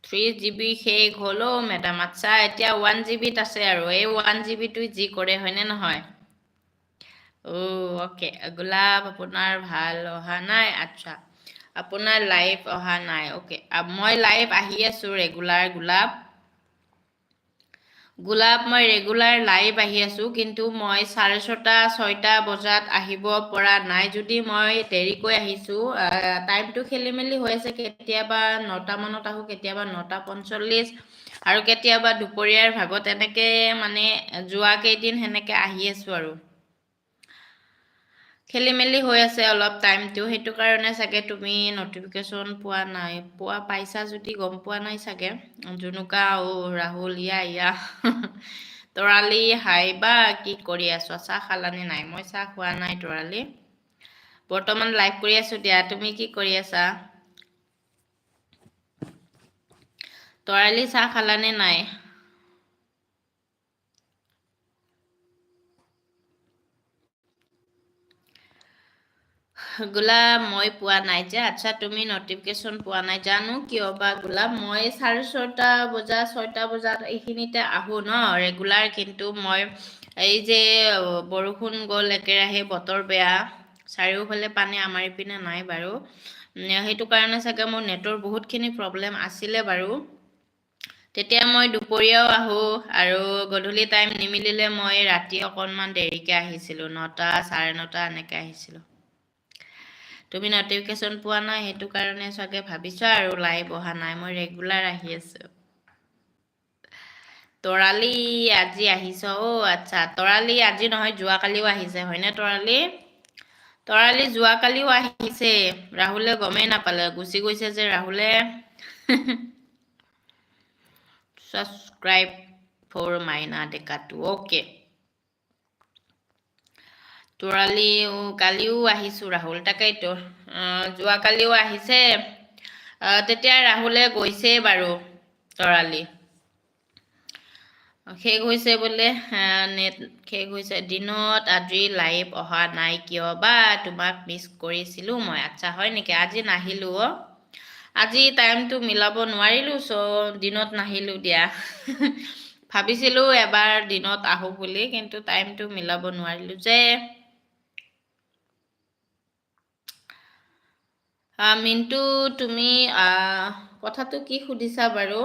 3 GB শেষ হলো madam আচ্ছা এতিয়া 1 GB আছে আৰু এই 1 GB টো যি কৰে হয়নে নহয় ওকে গোলাপ আপোনাৰ ভাল অহা নাই আচ্ছা আপোনাৰ লাইভ অহা নাই ওকে মই লাইভ আহি আছো ৰেগুলাৰ গোলাপ মই ৰেগুলাৰ লাইভ আহি আছো কিন্তু মই 6:30 বজাত আহিব পৰা নাই যদি মই দেৰিকৈ আহিছো টাইমটো খেলি মেলি হৈ আছে কেতিয়াবা 9টা মানত আহো কেতিয়াবা 9:45 আৰু কেতিয়াবা দুপৰীয়াৰ ভাগত এনেকে মানে যোৱা কেইদিন হেনেকে আহি আছো আৰু খেলি মেলি হৈ আছে অলপ টাইমটো হেতু কাৰণে চাগে তুমি নটিফিকেশন পোৱা নাই পোৱা পাইছা যদি গম পোৱা নাই চাগে জুনুকা ও ৰাহুল ইয়া তৰালি হাই বা কি কৰি আছো চাহ খালানে নাই মই চাহ খোৱা নাই তৰালি বৰ্তমান লাইভ কৰি আছো দিয়া তুমি কি কৰি আছা তৰালি চাহ খালানে নাই গোলাপ মই পোৱা নাই যে আচ্ছা তুমি নটিফিকেশন পোৱা নাই জানো কিয় বা গোলাপ মই 6:30 বজা 6টা বজাত এইখিনিতে আহো ন ৰেগুলাৰ কিন্তু মই এই যে বৰষুণ গল একেৰাহে বতৰ বেয়া চাৰিওফালে পানী আমাৰ ইপিনে নাই বাৰু হেতু কাৰণে চাগে মোৰ নেটৰ বহুতখিনি প্ৰবলেম আছিলে বাৰু তেতিয়া মই দুপৰীয়াও আহো আৰু গধূলি টাইম নিমিলিলে মই ৰাতি অকনমান দেৰিকে আহিছিলো 9টা 9:30 এনেকে আহিছিলো তুমি নটিফিকেশন পোৱা নাই হেতু কাৰণে চাগে ভাবিছা আৰু লাইভ অহা নাই মই ৰেগুলাৰ আহি আছো তৰালি আজি আহিছ আচ্ছা তৰালি আজি নহয় যোৱাকালিও আহিছে হয়নে তৰালি যোৱাকালিও আহিছে ৰাহুলে গমেই নাপালে গুচি গৈছে যে ৰাহুলে সাবস্ক্ৰাইব ফৰ মাইনা ডেকাটো ওকে তৰালি কালিও আহিছো ৰাহুল তাকেইতো যোৱাকালিও আহিছে তেতিয়া ৰাহুলে গৈছে বাৰু তৰালি শেষ হৈছে বোলে নেট শেষ হৈছে দিনত আজি লাইভ অহা নাই কিয় বা তোমাক মিস কৰিছিলো মই আচ্ছা হয় নেকি আজি নাহিলো আজি টাইমটো মিলাব নোৱাৰিলো সো দিনত নাহিলো দিয়া ভাবিছিলো এবাৰ দিনত আহো বুলি কিন্তু টাইমটো মিলাব নোৱাৰিলো যে মিন্টু তুমি কথাটো কি সুধিছা বাৰু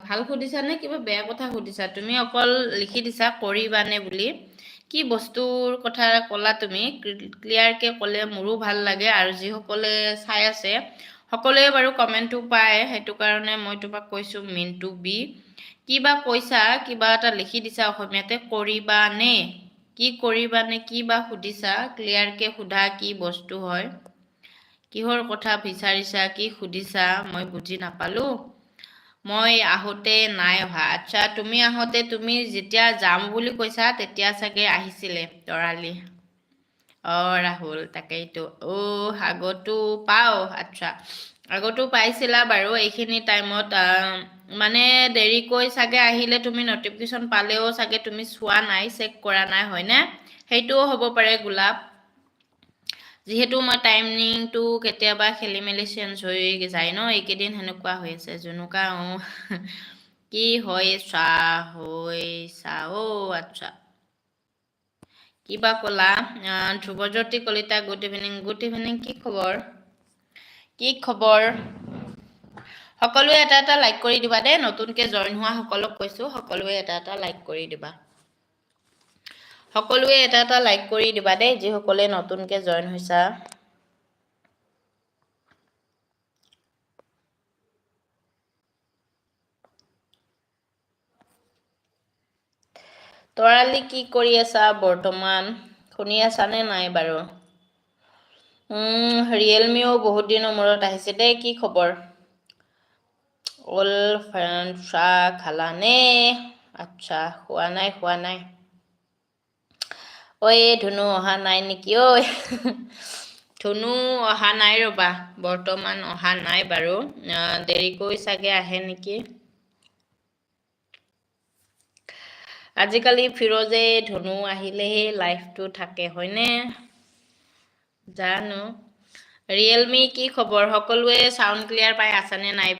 ভাল সুধিছা নে কিবা বেয়া কথা সুধিছা তুমি অকল লিখি দিছা কৰিবানে বুলি কি বস্তুৰ কথা ক'লা তুমি ক্লিয়াৰকে ক'লে মোৰো ভাল লাগে আৰু যিসকলে চাই আছে সকলোৱে বাৰু কমেন্টটো পায় হেতু কাৰণে মই তোমাক কৈছো মিন্টু বি কিবা কৈছা কিবা এটা লিখি দিছা অসমীয়াতে কৰিবানে কিবা সুধিছা ক্লিয়াৰকে সুধা কি বস্তু হয় কিহৰ কথা বিচাৰিছা কি সুধিছা মই বুজি নাপালো মই আহোতে নাই অহা আচ্ছা তুমি আহোতে তুমি যেতিয়া যাম বুলি কৈছা তেতিয়া চাগে আহিছিলে তৰালি ৰাহুল তাকেইতো আগতো পাও আচ্ছা আগতো পাইছিলা বাৰু এইখিনি টাইমত মানে দেৰিকৈ চাগে আহিলে তুমি নটিফিকেশন পালেও চাগে তুমি চোৱা নাই চেক কৰা নাই হয়নে হেইটোও হ'ব পাৰে গোলাপ যিহেতু মই টাইমিংটো কেতিয়াবা খেলি মেলি চেঞ্জ হৈ যায় ন এইকেদিন হেনেকুৱা হৈ আছে জুনুকা কি হৈছা আচ্ছা কিবা কলা ধ্ৰুৱজ্যোতি কলিতা গুড ইভিনিং কি খবৰ সকলোৱে এটা লাইক কৰি দিবা দেই নতুনকে জয়েন হোৱা সকলক কৈছো সকলোৱে এটা লাইক কৰি দিবা সকলোৱে এটা লাইক কৰি দিবা দেই যিসকলে নতুনকে জয়েন হৈছা তৰালি কি কৰি আছা বৰ্তমান শুনি আছা নে নাই বাৰু ৰিয়েলমিও বহুত দিনৰ মূৰত আহিছে দেই কি খবৰ অল ফ্ৰেণ্ড চাহ খালানে আচ্ছা খোৱা নাই ঐ ধুনু অহা নাই নেকি ঐ ধুনু অহা নাই ৰবা বৰ্তমান অহা নাই বাৰু দেৰিকৈ চাগে আহে নেকি আজিকালি ফিৰোজে ধনু আহিলেহে লাইফটো থাকে হয়নে জানো ৰিয়েলমি কি খবৰ সকলোৱে সাউন্ড ক্লিয়াৰ পাই আছানে নাই